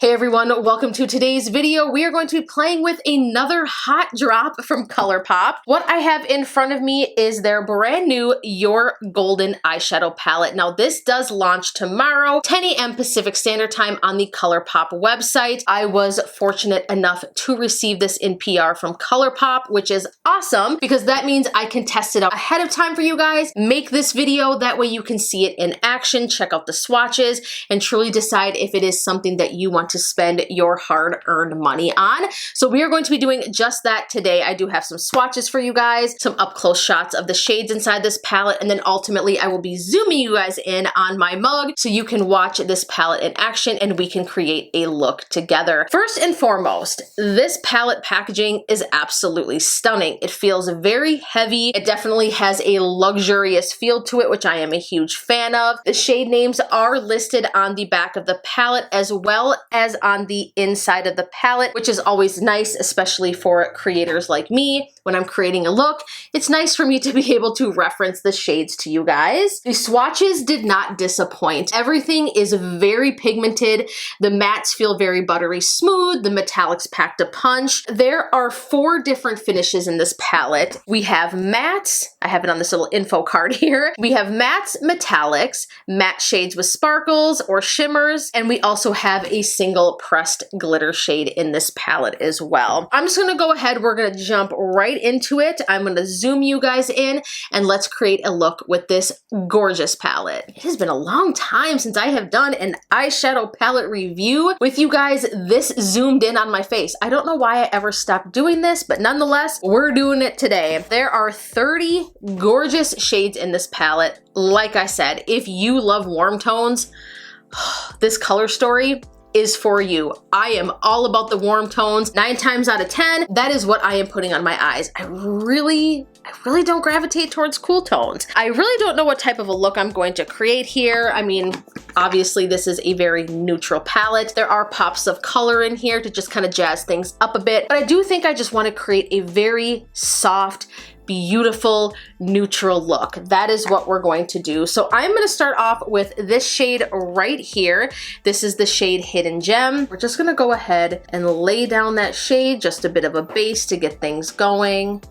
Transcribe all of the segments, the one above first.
Hey everyone, welcome to today's video. We are going to be playing with another hot drop from Colourpop. What I have in front of me is their brand new Your Golden eyeshadow palette. Now this does launch tomorrow, 10 a.m. Pacific Standard Time on the Colourpop website. I was fortunate enough to receive this in PR from Colourpop, which is awesome because that means I can test it out ahead of time for you guys, make this video, that way you can see it in action, check out the swatches, and truly decide if it is something that you want to spend your hard-earned money on. So we are going to be doing just that today. I do have some swatches for you guys, some up-close shots of the shades inside this palette, and then ultimately I will be zooming you guys in on my mug so you can watch this palette in action and we can create a look together. First and foremost, this palette packaging is absolutely stunning. It feels very heavy. It definitely has a luxurious feel to it, which I am a huge fan of. The shade names are listed on the back of the palette as well as on the inside of the palette, which is always nice, especially for creators like me. When I'm creating a look, it's nice for me to be able to reference the shades to you guys. The swatches did not disappoint. Everything is very pigmented. The mattes feel very buttery smooth. The metallics packed a punch. There are 4 different finishes in this palette. We have mattes. I have it on this little info card here. We have mattes, metallics, matte shades with sparkles or shimmers, and we also have a single pressed glitter shade in this palette as well. I'm just gonna go ahead, we're gonna jump right into it. I'm gonna zoom you guys in and let's create a look with this gorgeous palette. It has been a long time since I have done an eyeshadow palette review with you guys this zoomed in on my face. I don't know why I ever stopped doing this, but nonetheless, we're doing it today. There are 30 gorgeous shades in this palette. Like I said, if you love warm tones, this color story is for you. I am all about the warm tones. 9 times out of 10, that is what I am putting on my eyes. I really don't gravitate towards cool tones. I really don't know what type of a look I'm going to create here. I mean, obviously this is a very neutral palette. There are pops of color in here to just kind of jazz things up a bit, but I do think I just want to create a very soft, beautiful, neutral look. That is what we're going to do. So I'm going to start off with this shade right here. This is the shade Hidden Gem. We're just going to go ahead and lay down that shade, just a bit of a base to get things going.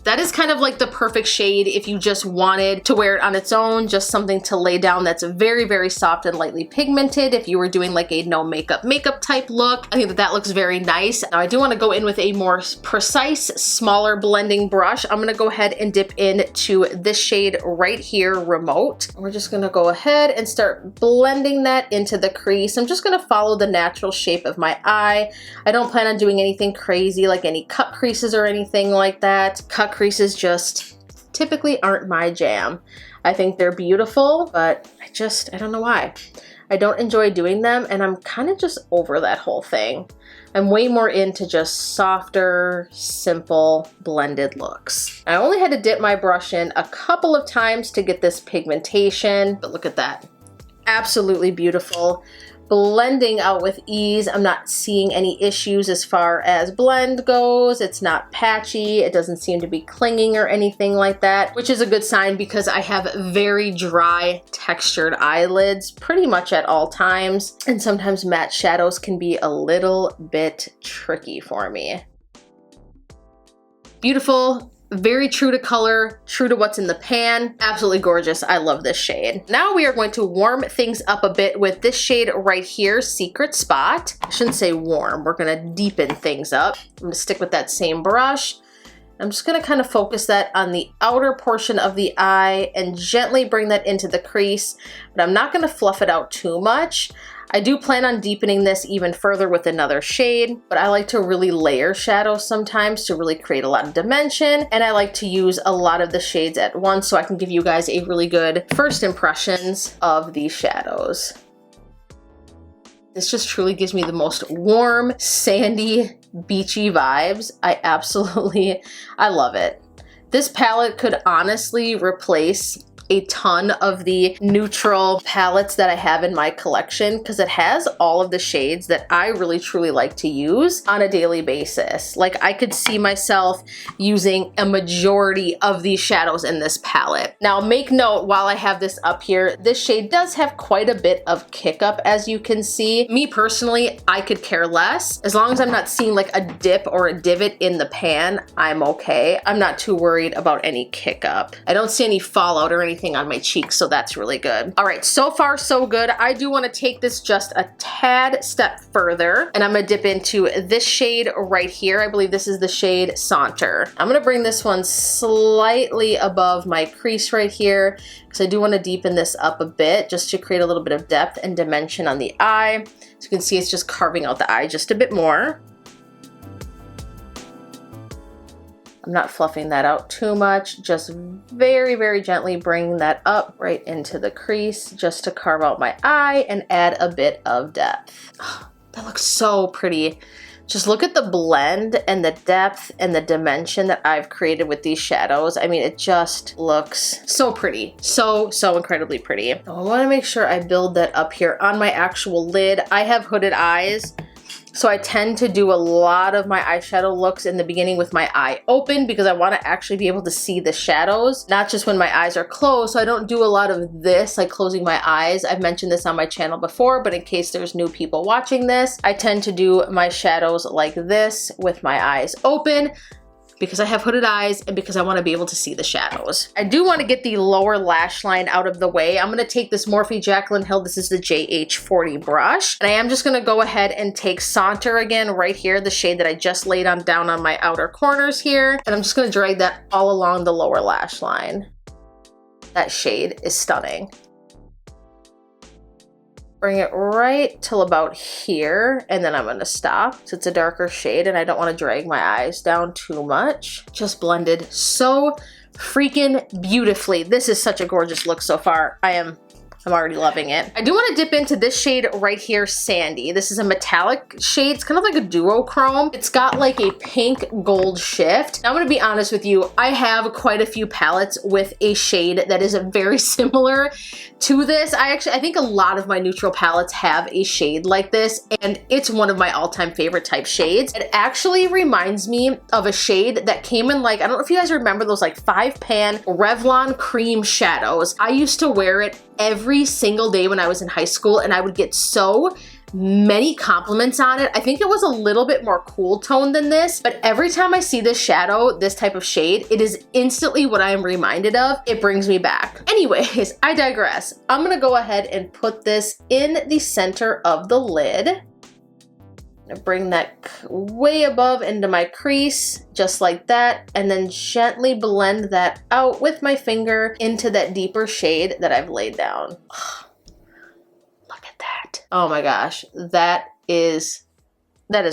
That is kind of like the perfect shade if you just wanted to wear it on its own, just something to lay down that's very, very soft and lightly pigmented. If you were doing like a no makeup type look, I think that that looks very nice. Now I do want to go in with a more precise, smaller blending brush. I'm going to go ahead and dip into this shade right here, Remote. We're just going to go ahead and start blending that into the crease. I'm just going to follow the natural shape of my eye. I don't plan on doing anything crazy like any cut creases or anything like that. Cut creases just typically aren't my jam. I think they're beautiful, but I don't know why. I don't enjoy doing them, and I'm kind of just over that whole thing. I'm way more into just softer, simple, blended looks. I only had to dip my brush in a couple of times to get this pigmentation, but look at that. Absolutely beautiful. Blending out with ease. I'm not seeing any issues as far as blend goes. It's not patchy. It doesn't seem to be clinging or anything like that, which is a good sign because I have very dry textured eyelids pretty much at all times. And sometimes matte shadows can be a little bit tricky for me. Beautiful. Very true to color, true to what's in the pan. Absolutely gorgeous. I love this shade. Now we are going to warm things up a bit with this shade right here, Secret Spot. I shouldn't say warm. We're going to deepen things up. I'm going to stick with that same brush. I'm just going to kind of focus that on the outer portion of the eye and gently bring that into the crease, but I'm not going to fluff it out too much. I do plan on deepening this even further with another shade, but I like to really layer shadows sometimes to really create a lot of dimension, and I like to use a lot of the shades at once so I can give you guys a really good first impressions of these shadows. This just truly gives me the most warm, sandy, beachy vibes. I love it. This palette could honestly replace a ton of the neutral palettes that I have in my collection because it has all of the shades that I really truly like to use on a daily basis. Like I could see myself using a majority of these shadows in this palette. Now make note, while I have this up here, this shade does have quite a bit of kick up, as you can see. Me personally, I could care less. As long as I'm not seeing like a dip or a divot in the pan, I'm okay. I'm not too worried about any kick up. I don't see any fallout or anything on my cheeks, so that's really good. All right, so far so good. I do want to take this just a tad step further, and I'm gonna dip into this shade right here. I believe this is the shade Saunter. I'm gonna bring this one slightly above my crease right here because I do want to deepen this up a bit just to create a little bit of depth and dimension on the eye. So you can see it's just carving out the eye just a bit more. I'm not fluffing that out too much, just very, very gently bringing that up right into the crease just to carve out my eye and add a bit of depth. Oh, that looks so pretty. Just look at the blend and the depth and the dimension that I've created with these shadows. I mean, it just looks so pretty. So incredibly pretty. I want to make sure I build that up here on my actual lid. I have hooded eyes, so I tend to do a lot of my eyeshadow looks in the beginning with my eye open because I want to actually be able to see the shadows, not just when my eyes are closed. So I don't do a lot of this, like closing my eyes. I've mentioned this on my channel before, but in case there's new people watching this, I tend to do my shadows like this with my eyes open, because I have hooded eyes and because I want to be able to see the shadows. I do want to get the lower lash line out of the way. I'm going to take this Morphe Jaclyn Hill. This is the JH40 brush. And I am just going to go ahead and take Saunter again right here, the shade that I just laid on down on my outer corners here. And I'm just going to drag that all along the lower lash line. That shade is stunning. Bring it right till about here, and then I'm gonna stop. So it's a darker shade and I don't wanna drag my eyes down too much. Just blended so freaking beautifully. This is such a gorgeous look so far. I'm already loving it. I do want to dip into this shade right here, Sandy. This is a metallic shade. It's kind of like a duochrome. It's got like a pink gold shift. Now I'm going to be honest with you. I have quite a few palettes with a shade that is very similar to this. I think a lot of my neutral palettes have a shade like this, and it's one of my all-time favorite type shades. It actually reminds me of a shade that came in like, I don't know if you guys remember those like 5-pan Revlon cream shadows. I used to wear it every single day when I was in high school, and I would get so many compliments on it. I think it was a little bit more cool tone than this, but every time I see this shadow, this type of shade, it is instantly what I am reminded of. It brings me back. Anyways, I digress. I'm gonna go ahead and put this in the center of the lid. I'm gonna bring that way above into my crease, just like that, and then gently blend that out with my finger into that deeper shade that I've laid down. Oh, look at that. Oh my gosh, that is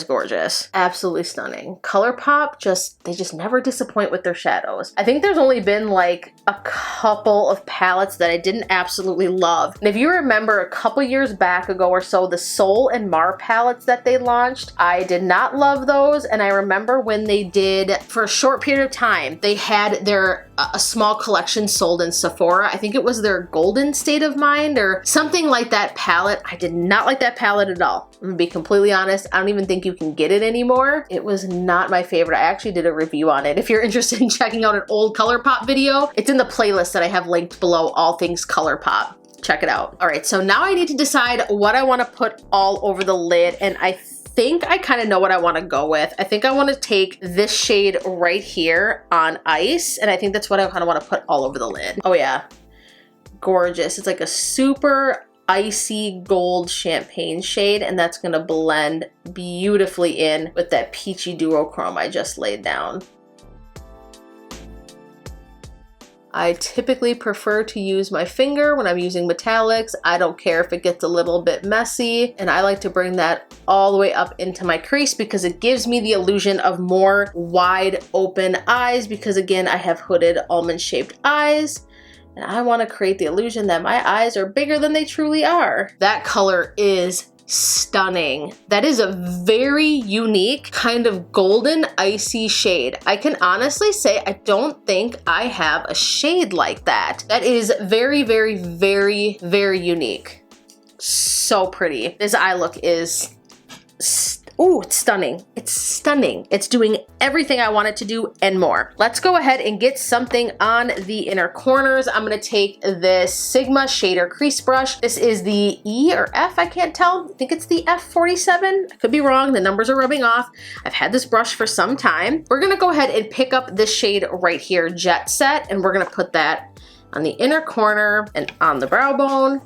gorgeous. Absolutely stunning. Colourpop, they just never disappoint with their shadows. I think there's only been like a couple of palettes that I didn't absolutely love. And if you remember a couple years back ago or so, the Soul and Mar palettes that they launched, I did not love those. And I remember when they did, for a short period of time, they had a small collection sold in Sephora. I think it was their Golden State of Mind or something like that palette. I did not like that palette at all. I'm gonna be completely honest. I don't even think you can get it anymore. It was not my favorite. I actually did a review on it. If you're interested in checking out an old Colourpop video, it's in the playlist that I have linked below, all things Colourpop. Check it out. All right, so now I need to decide what I want to put all over the lid, and I think I kind of know what I want to go with. I think I want to take this shade right here on Ice, and I think that's what I kind of want to put all over the lid. Oh yeah, gorgeous. It's like a super icy gold champagne shade, and that's going to blend beautifully in with that peachy duochrome I just laid down. I typically prefer to use my finger when I'm using metallics. I don't care if it gets a little bit messy, and I like to bring that all the way up into my crease because it gives me the illusion of more wide open eyes, because again, I have hooded almond shaped eyes, and I want to create the illusion that my eyes are bigger than they truly are. That color is stunning. That is a very unique kind of golden icy shade. I can honestly say I don't think I have a shade like that. That is very, very, very, very unique. So pretty. This eye look is ooh, it's stunning. It's stunning. It's doing everything I want it to do and more. Let's go ahead and get something on the inner corners. I'm gonna take this Sigma Shader Crease Brush. This is the E or F, I can't tell. I think it's the F47. I could be wrong, the numbers are rubbing off. I've had this brush for some time. We're gonna go ahead and pick up this shade right here, Jet Set, and we're gonna put that on the inner corner and on the brow bone.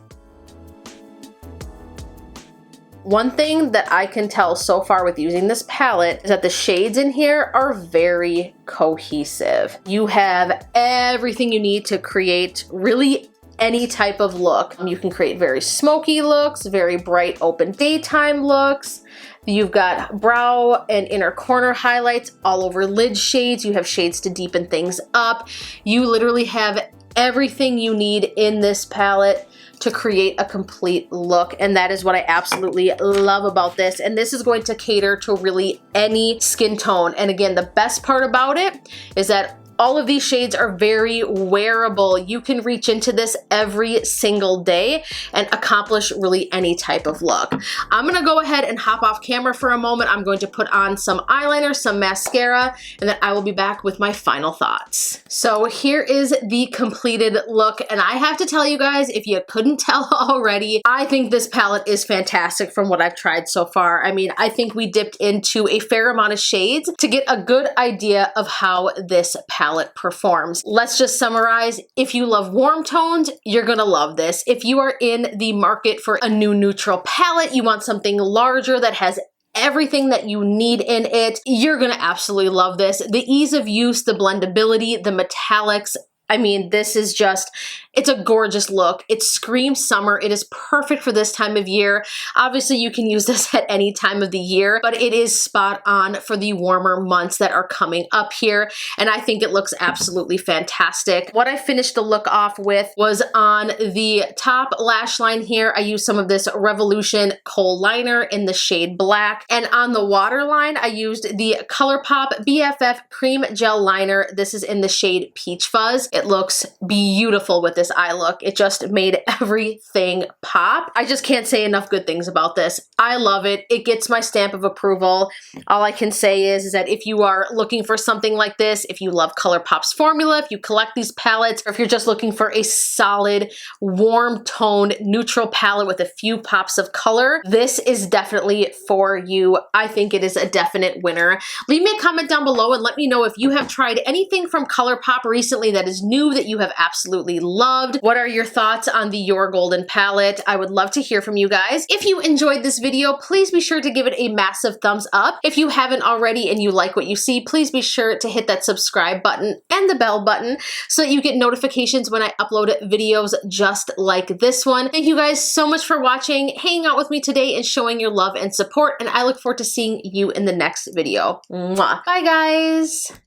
One thing that I can tell so far with using this palette is that the shades in here are very cohesive. You have everything you need to create really any type of look. You can create very smoky looks, very bright open daytime looks. You've got brow and inner corner highlights all over lid shades. You have shades to deepen things up. You literally have everything you need in this palette to create a complete look, and that is what I absolutely love about this. And this is going to cater to really any skin tone. And again, the best part about it is that all of these shades are very wearable. You can reach into this every single day and accomplish really any type of look. I'm gonna go ahead and hop off camera for a moment. I'm going to put on some eyeliner, some mascara, and then I will be back with my final thoughts. So here is the completed look, and I have to tell you guys, if you couldn't tell already, I think this palette is fantastic from what I've tried so far. I mean, I think we dipped into a fair amount of shades to get a good idea of how this palette performs. Let's just summarize. If you love warm tones, you're gonna love this. If you are in the market for a new neutral palette, you want something larger that has everything that you need in it, you're gonna absolutely love this. The ease of use, the blendability, the metallics, I mean, this is just, it's a gorgeous look. It screams summer. It is perfect for this time of year. Obviously, you can use this at any time of the year, but it is spot on for the warmer months that are coming up here. And I think it looks absolutely fantastic. What I finished the look off with was on the top lash line here. I used some of this Revolution Kohl liner in the shade black. And on the waterline, I used the Colourpop BFF Cream Gel Liner. This is in the shade Peach Fuzz. It looks beautiful with this eye look. It just made everything pop. I just can't say enough good things about this. I love it. It gets my stamp of approval. All I can say is that if you are looking for something like this, if you love Colourpop's formula, if you collect these palettes, or if you're just looking for a solid, warm toned, neutral palette with a few pops of color, this is definitely for you. I think it is a definite winner. Leave me a comment down below and let me know if you have tried anything from Colourpop recently that is new that you have absolutely loved. What are your thoughts on the Your Golden palette? I would love to hear from you guys. If you enjoyed this video, please be sure to give it a massive thumbs up. If you haven't already and you like what you see, please be sure to hit that subscribe button and the bell button so that you get notifications when I upload videos just like this one. Thank you guys so much for watching, hanging out with me today, and showing your love and support, and I look forward to seeing you in the next video. Mwah. Bye guys!